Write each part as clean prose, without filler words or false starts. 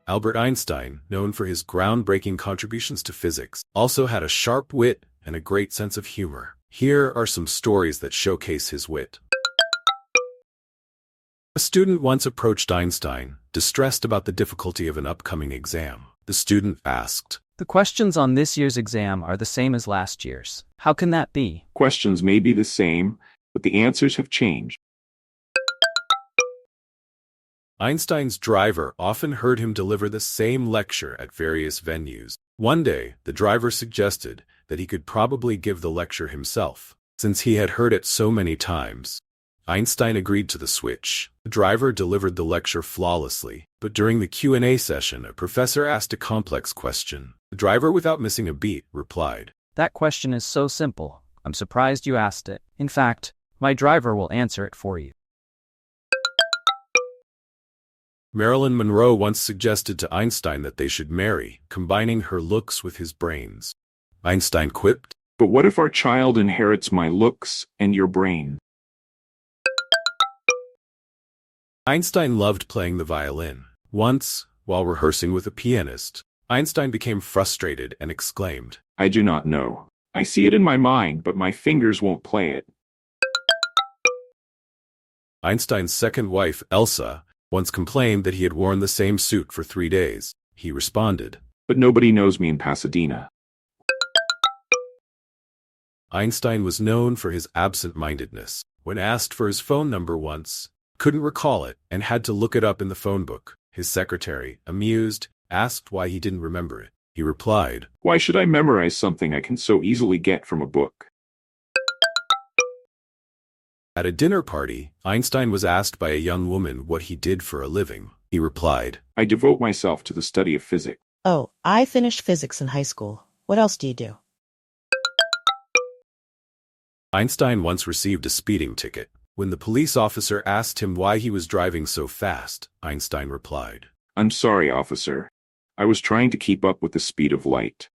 Albert Einstein, known for his groundbreaking contributions to physics, also had a sharp wit and a great sense of humor. Here are some stories that showcase his wit. A student once approached Einstein, distressed about the difficulty of an upcoming exam. The student asked, "The questions on this year's exam are the same as last year's. How can that be?" Questions may be the same, but the answers have changed. Einstein's driver often heard him deliver the same lecture at various venues. One day, the driver suggested that he could probably give the lecture himself, since he had heard it so many times. Einstein agreed to the switch. The driver delivered the lecture flawlessly, but during the Q&A session, a professor asked a complex question. The driver, without missing a beat, replied, "That question is so simple. I'm surprised you asked it. In fact, my driver will answer it for you." Marilyn Monroe once suggested to Einstein that they should marry, combining her looks with his brains. Einstein quipped, "But what if our child inherits my looks and your brain?" Einstein loved playing the violin. Once, while rehearsing with a pianist, Einstein became frustrated and exclaimed, "I do not know. I see it in my mind, but my fingers won't play it." Einstein's second wife, Elsa, once complained that he had worn the same suit for 3 days. He responded, "But nobody knows me in Pasadena." Einstein was known for his absent-mindedness. When asked for his phone number once, couldn't recall it and had to look it up in the phone book. His secretary, amused, asked why he didn't remember it. He replied, "Why should I memorize something I can so easily get from a book?" At a dinner party, Einstein was asked by a young woman what he did for a living. He replied, "I devote myself to the study of physics." Oh, I finished physics in high school. What else do you do? Einstein once received a speeding ticket. When the police officer asked him why he was driving so fast, Einstein replied, "I'm sorry, officer. I was trying to keep up with the speed of light."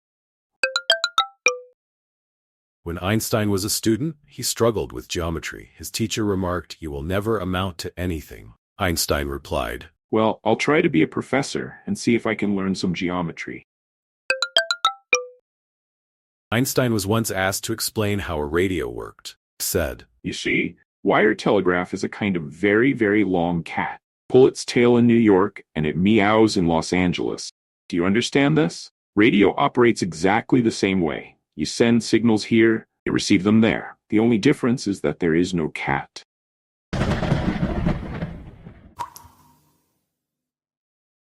When Einstein was a student, he struggled with geometry. His teacher remarked, "You will never amount to anything." Einstein replied, "Well, I'll try to be a professor and see if I can learn some geometry." Einstein was once asked to explain how a radio worked. He said, "You see, wire telegraph is a kind of very, very long cat. Pull its tail in New York, and it meows in Los Angeles. Do you understand this? Radio operates exactly the same way. You send signals here, you receive them there. The only difference is that there is no cat."